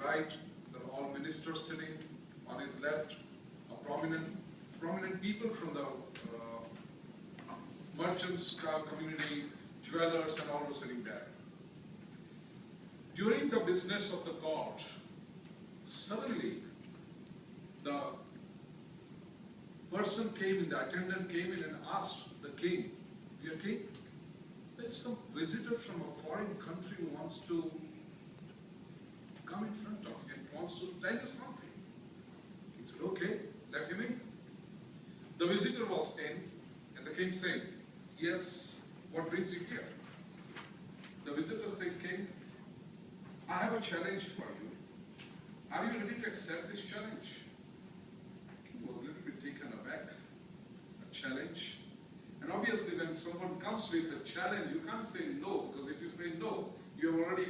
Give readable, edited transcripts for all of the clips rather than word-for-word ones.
right, there are all ministers sitting. On his left, prominent people from the merchants community, jewelers, and all were sitting there. During the business of the court, suddenly the person came in, the attendant came in and asked the king, "Dear king, there's some visitor from a foreign country who wants to come in front of you and wants to tell you something." He said, "Okay, let him in." The visitor was in, and the king said, "Yes, what brings you here?" The visitor said, "King, I have a challenge for you. Are you ready to accept this challenge?" The king was a little bit taken aback. A challenge? And obviously when someone comes with a challenge, you can't say no, because if you say no, you have already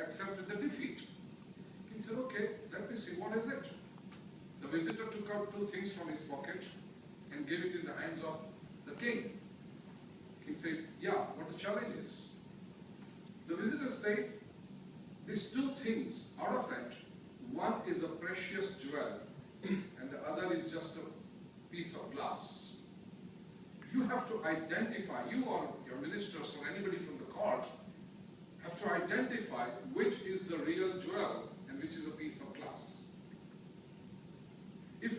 accepted the defeat. The king said, "Okay, let me see, what is it?" The visitor took out two things from his pocket and gave it in the hands of the king. The king said, "Yeah, what the challenge is." The visitor said, "These two things, out of that, one is a precious jewel and the other is just a piece of glass. You have to identify, you or your ministers or anybody from the court, have to identify which is the real jewel and which is a piece of glass. If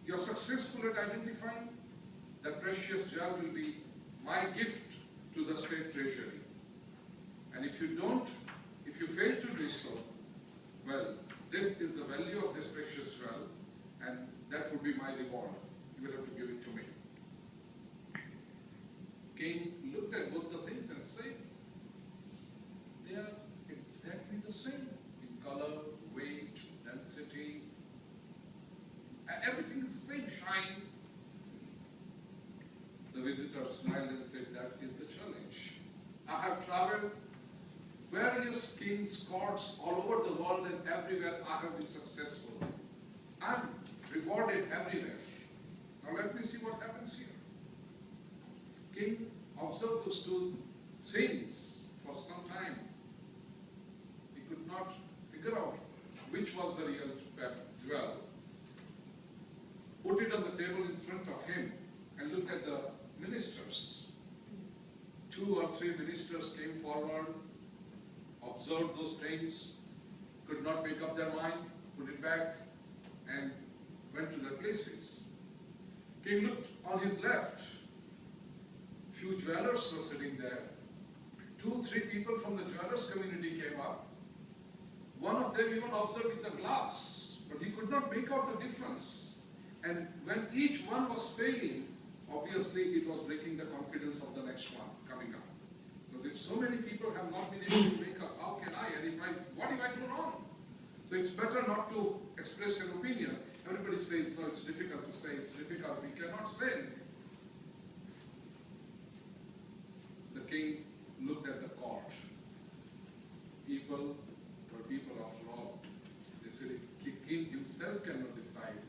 you're successful at identifying, that precious jewel will be my gift to the state treasury. And if you don't, if you fail to do so, well, this is the value of this precious jewel, and that would be my reward. You will have to give it to me." King looked at both the things and said, "They are exactly the same in color, weight, density, everything is the same, shine." The visitor smiled and said, "That is the challenge. I have traveled various kings' courts all over the world, and everywhere I have been successful. I'm rewarded everywhere. Now let me see what happens here." King observed those two things for some time. He could not figure out which was the real jewel. Put it on the table in front of him and looked at the ministers. 2 or 3 ministers came forward, observed those things, could not make up their mind, put it back, and went to their places. King looked on his left. Few jewelers were sitting there. 2-3 people from the jewelers community came up. One of them even observed the glass, but he could not make out the difference. And when each one was failing, obviously it was breaking the confidence of the next one coming up. Because if so many people have not been able to make up, how can I? And what if I do wrong? So it's better not to express an opinion. Everybody says, "No, it's difficult to say, it's difficult, we cannot say anything." The king looked at the court. People were people of law. They said, if the king himself cannot decide,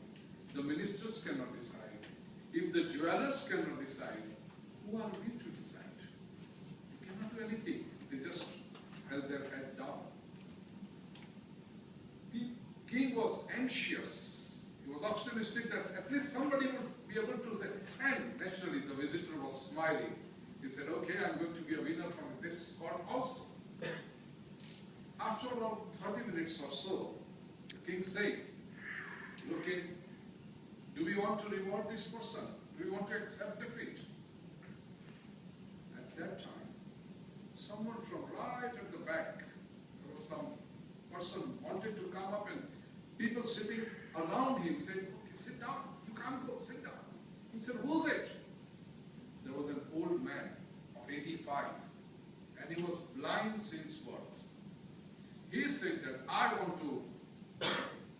the ministers cannot decide, if the jewelers cannot decide, who are we to decide? We cannot do anything. They just held their head down. The king was anxious. He was optimistic that at least somebody would be able to say, and naturally the visitor was smiling. He said, "Okay, I'm going to be a winner from this court also." After about 30 minutes or so, the king said, "Okay, do we want to reward this person? Do we want to accept defeat?" At that time, someone from right at the back, there was some person wanted to come up, and people sitting around him said, "Okay, sit down. You can't go, sit down." He said, "Who's it?" There was an old man of 85, and he was blind since birth. He said that, "I want to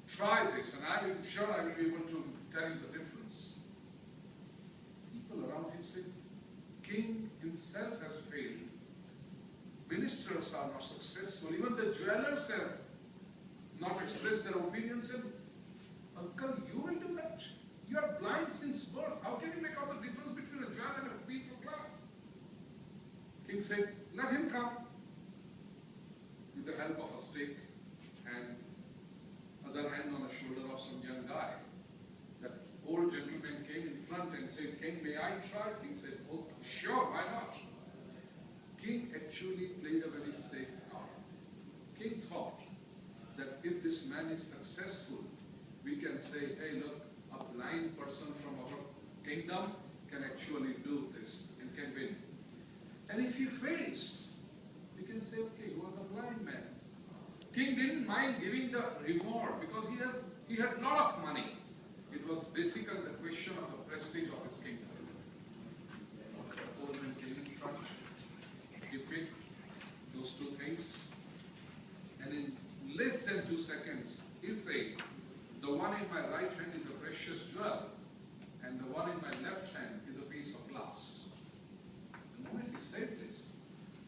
try this, and I'm sure I will be able to tell you the difference." People around him said, "King himself has failed. Ministers are not successful. Even the jewelers have not expressed their opinions. And uncle, you will do that? You are blind since birth. How can you make out the difference between a jewel and a piece of glass?" King said, "Let him come," with the help of a stick, and of some young guy. That old gentleman came in front and said, "King, may I try?" King said, "Oh, sure, why not?" King actually played a very safe card. King thought that if this man is successful, we can say, "Hey, look, a blind person from our kingdom can actually do this and can win." And if he fails, we can say, "Okay, he was a blind man." King didn't mind giving the reward because he had a lot of money. It was basically the question of the prestige of his kingdom. The old man came in front. He picked those two things, and in less than 2 seconds, he said, "The one in my right hand is a precious jewel, and the one in my left hand is a piece of glass." The moment he said this,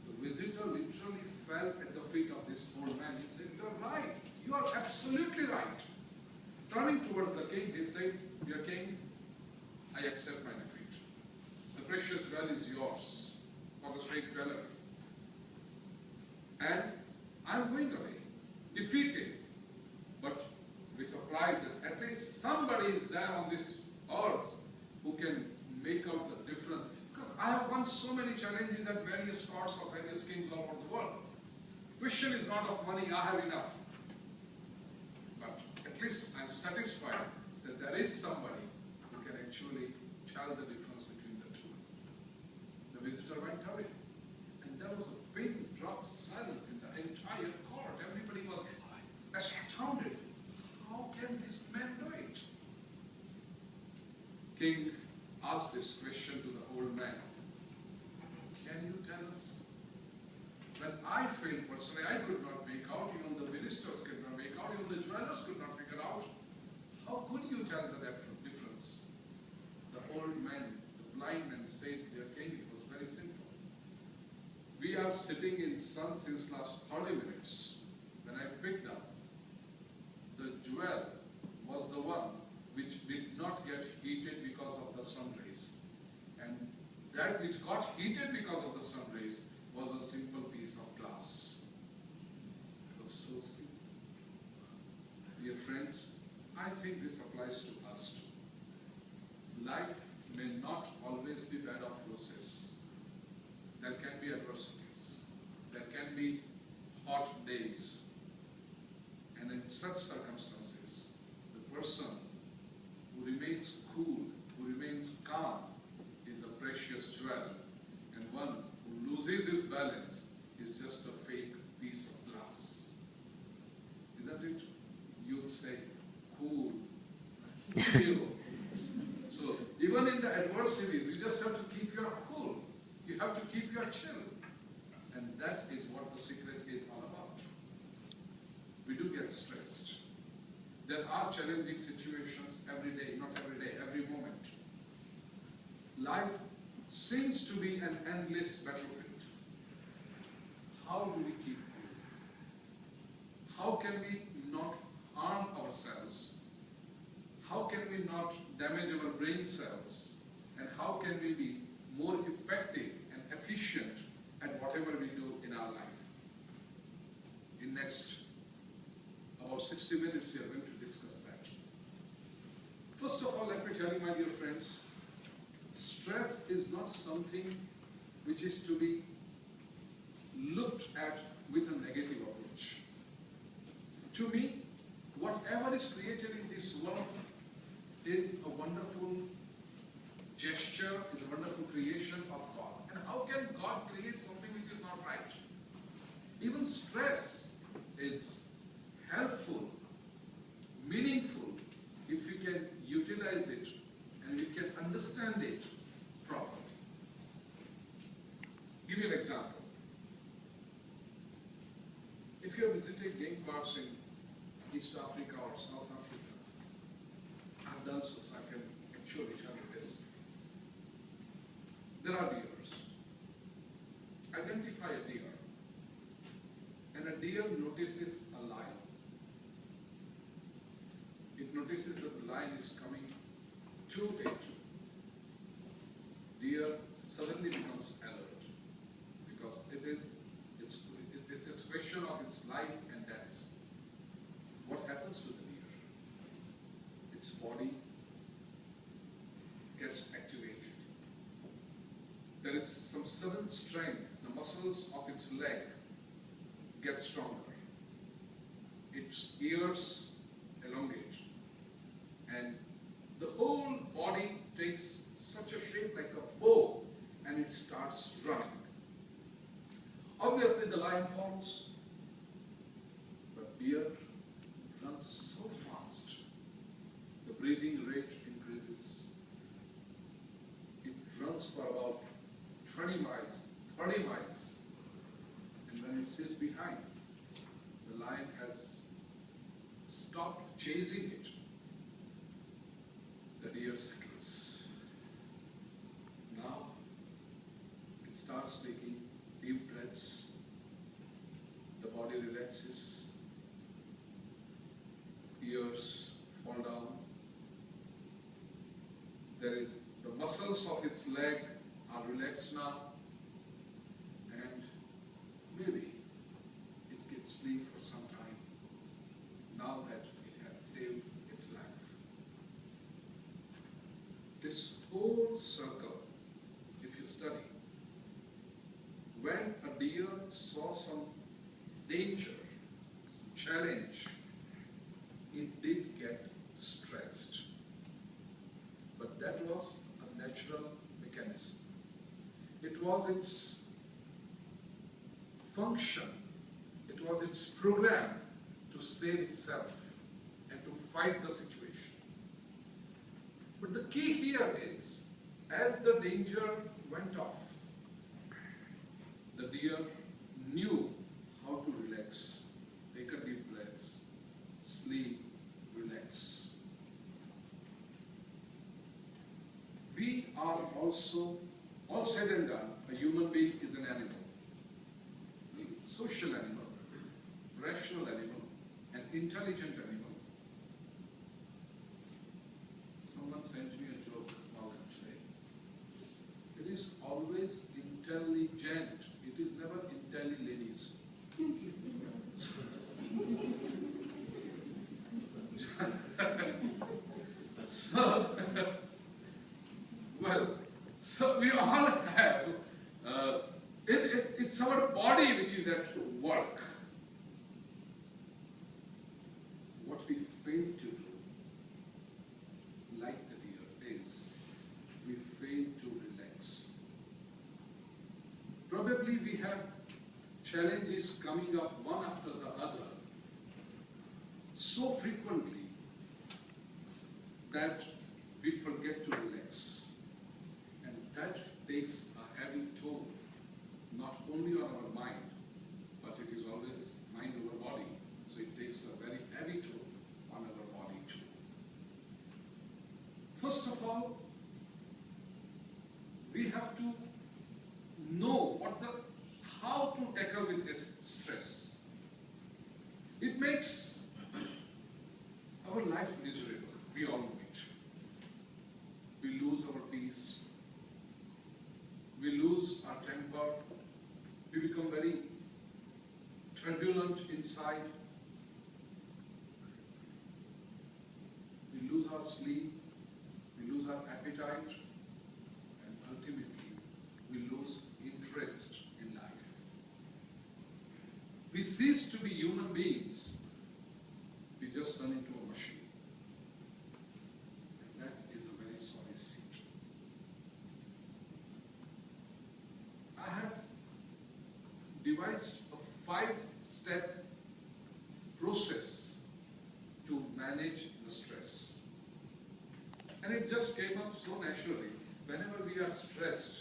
the visitor literally fell at the feet of this old man. He said, "You're right. You are absolutely right." Turning towards the king, he said, "Dear king, I accept my defeat. The precious jewel is yours for the state jeweler. And I'm going away, defeated, but with a pride that at least somebody is there on this earth who can make out the difference. Because I have won so many challenges at various courts of various kings all over the world. Question is not of money, I have enough. But at least I'm satisfied that there is somebody who can actually tell the difference between the two." The visitor went away. And there was a pin drop silence in the entire court. Everybody was astounded. How can this man do it? King asked this question to the old man. "Can you tell us? When I failed personally, I could not make out, even the ministers could not make out, even the jewelers could not figure out. How could you tell the difference?" The old man, the blind man said, "Dear king, it was very simple. We are sitting in sun since last 30 minutes. When I picked up, the jewel was the one which did not get heated because of the sun rays. And that which got heated because of the sun rays was a simple piece of glass." It was so simple. Dear friends, I think this applies to us too. Life may not always be bed of roses. There can be adversities. There can be hot days. And in such circumstances, the person who remains cool, who remains calm, is a precious jewel. And one who loses his balance is just a fake piece of glass. Isn't it? You'd say, "Cool, chill." So even in the adversities, you just have to keep your cool. You have to keep your chill. And that is what the secret is all about. We do get stressed. There are challenging situations every day, not every day, every moment. Life seems to be an endless battlefield. How do we keep cool? How can we not harm ourselves? How can we not damage our brain cells? And how can we be more effective and efficient at whatever we do in our life? In next about 60 minutes, we are going to discuss that. First of all, let me tell you, my dear friends, stress is not something which is to be looked at with a negative approach. To me, whatever is created in this world is a wonderful gesture, is a wonderful creation of God. And how can God create something which is not right? Even stress is helpful, meaningful, if we can utilize it and we can understand it properly. Give you an example. If you are visiting game parks in East Africa or South Africa, I've done so I can actually tell you this. There are deers. Identify a deer. And a deer notices a lion. It notices that the lion is coming to it. Deer suddenly becomes alert because it's a question of its life and death. What happens to the deer? there is some sudden strength. The muscles of its leg get stronger. Its ears elongate. And the whole body takes such a shape like a bow, and it starts running. Obviously the lion falls, but deer runs so fast. The breathing rate increases. It runs for about 20 miles, 30 miles, and when it sees behind, the lion has stopped chasing it. The deer settles. Now it starts taking deep breaths. The body relaxes. Ears fall down. There is the muscles of its leg are relaxed now, and maybe it can sleep for some time now that it has saved its life. This whole circle, if you study, when a deer saw some danger, challenge, it did get stressed. But that was a natural mechanism. It was its function, it was its program to save itself and to fight the situation. But the key here is, as the danger went off, the deer knew how to relax, take a deep breath, sleep, relax. We are also, all said and done, a human being is an animal. A social animal, rational animal, an intelligent animal. Someone sent me a joke about it today. It is always intelligent. It is never intelli-ladies. So we all have, it's our body which is at work. What we fail to do, like the deer, is we fail to relax. Probably we have challenges coming up one after the other so frequently that we forget to relax. And that takes a heavy toll, not only on our mind, but it is always mind over body. So it takes a very heavy toll on our body too. First of all, we have to know how to tackle with this stress. It makes our life miserable. We all know it. We lose our peace. We lose our temper. We become very turbulent inside. We lose our sleep. We lose our appetite. And ultimately, we lose interest in life. We cease to be human beings. We just turn into a machine. And that is a very sorry state. I have devised a 5-step process to manage the stress. And it just came up so naturally. Whenever we are stressed,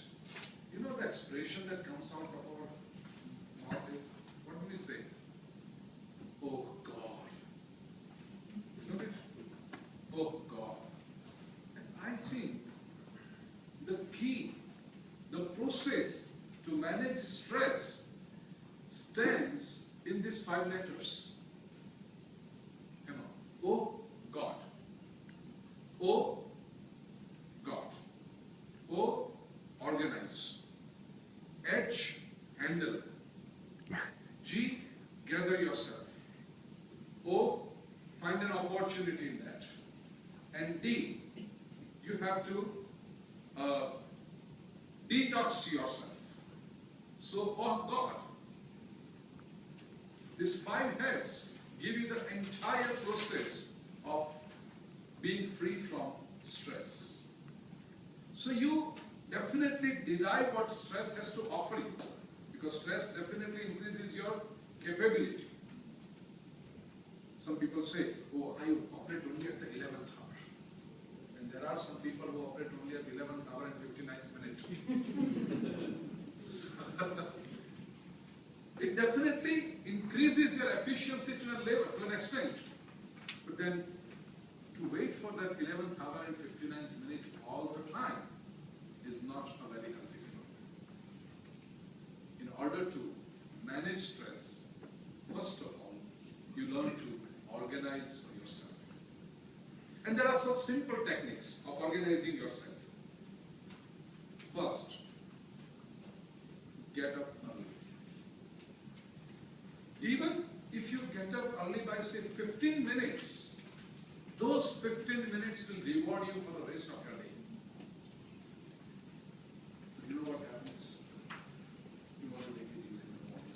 you know the expression that comes out of our mouth is, what do we say? Oh God. Isn't it? Oh God. And I think the key, the process to manage stress stands in these 5 letters. Come on. Oh God. O, God. O, organize. H, handle. G, gather yourself. O, find an opportunity in that. And D, you have to detox yourself. So, oh God, these 5 heads give you the entire process of being free from stress. So you definitely derive what stress has to offer you, because stress definitely increases your capability. Some people say, oh, I operate only at the 11th hour. And there are some people who operate only at the 11th hour and 59th minute. It definitely increases your efficiency to an extent. But then to wait for that 11th hour and 59th minute all the time is not a very healthy phenomenon. In order to manage stress, first of all, you learn to organize yourself. And there are some simple techniques of organizing yourself. First, get up early. Even if you get up early by, say, 15 minutes, those 15 minutes will reward you for the rest of your day. You know what happens? You want to take it easy in the morning.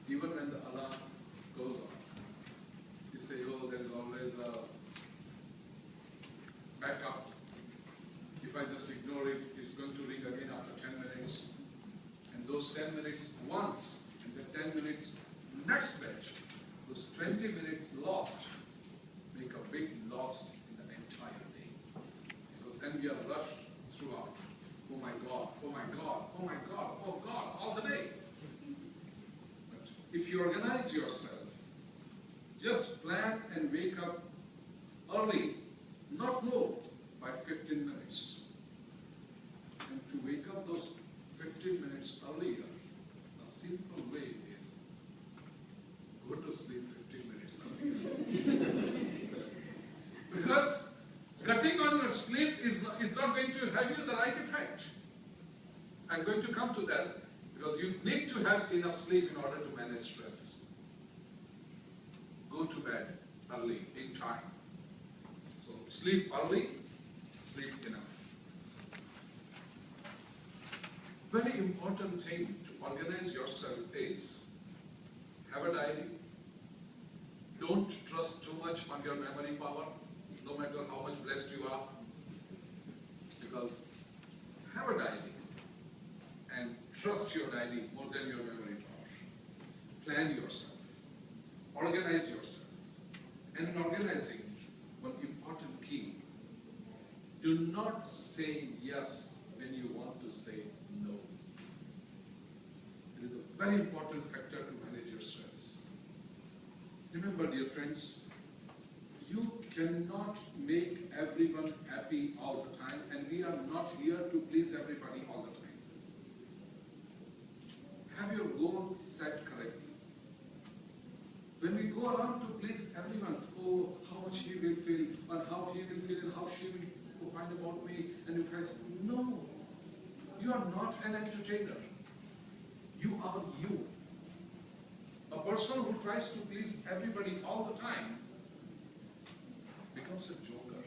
Even when the alarm goes on, you say, oh, there's always a backup. If I just ignore it, it's going to ring again after 10 minutes. And those 10 minutes once, and the 10 minutes next batch, those 20 minutes lost, make a big loss in the entire day. Because then we are rushed throughout. Oh my God, oh my God, oh my God, oh God, all the day. But if you organize yourself, just plan and wake up early, not more, by 15 minutes. And to wake up those 15 minutes earlier, a simple way is go to sleep 15 minutes earlier. Because cutting on your sleep is not going to have you the right effect. I'm going to come to that, because you need to have enough sleep in order to manage stress. Go to bed early, in time. So sleep early, sleep enough. Very important thing to organize yourself is have a diary. Don't trust too much on your memory power, no matter how much blessed you are. Because have a diary and trust your diary more than your memory power. Plan yourself. Organize yourself. And in organizing, one important key, do not say yes when you want to say no. It is a very important factor to manage your stress. Remember, dear friends, you cannot make everyone happy all the time, and we are not here to please everybody all the time. Have your goal set correctly. When we go around to please everyone, oh, how much he will feel, and how he will feel, and how she will find about me, and if I say, no, you are not an entertainer. You are you. A person who tries to please everybody all the time becomes a joker.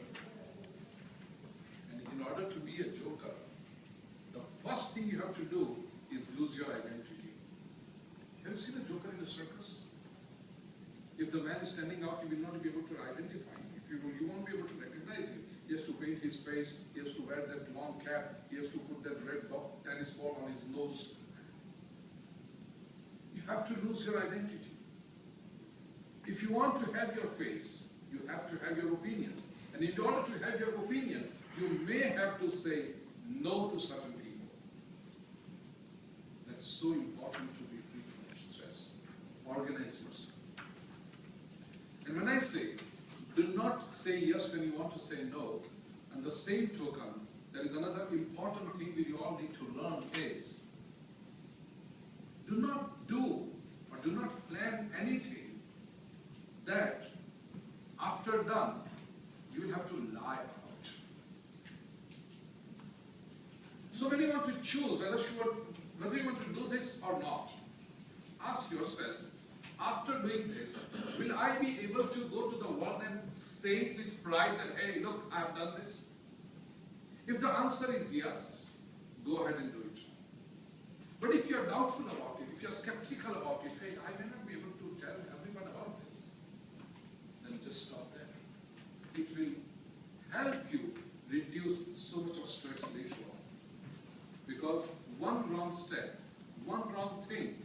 And in order to be a joker, the first thing you have to do is lose your identity. Have you seen a joker in a circus? If the man is standing out, you will not be able to identify him. If you won't be able to recognize him. He has to paint his face, he has to wear that long cap, he has to put that red tennis ball on his nose. You have to lose your identity. If you want to have your face, you have to have your opinion. And in order to have your opinion, you may have to say no to certain people. That's so important to be free from stress. Organize yourself. And when I say, do not say yes when you want to say no, and the same token, there is another important thing that you all need to learn is, do not do or do not plan anything that after done, you will have to lie about. So when you want to choose whether you want to do this or not, ask yourself, after doing this, will I be able to go to the world and say it with pride that, hey, look, I have done this? If the answer is yes, go ahead and do it. But if you're doubtful about it, if you're skeptical about it, hey, I may not be able to tell everyone about this, then just stop there. It will help you reduce so much of stress later on. Because one wrong step, one wrong thing,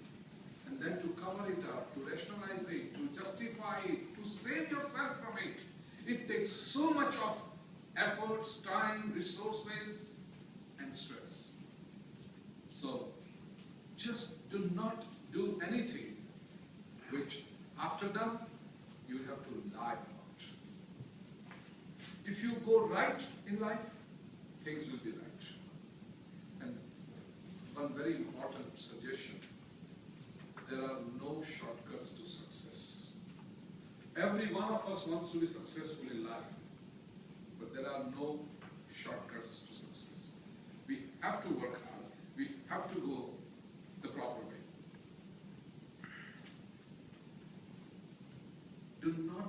and then to cover it up, to rationalize it, to justify it, to save yourself from it, it takes so much of efforts, time, resources, and stress. So, just do not do anything which, after done, you have to lie about. If you go right in life, things will be right. And one very important suggestion, there are no shortcuts to success. Every one of us wants to be successful in life, but there are no shortcuts to success. We have to work hard. We have to go the proper way. Do not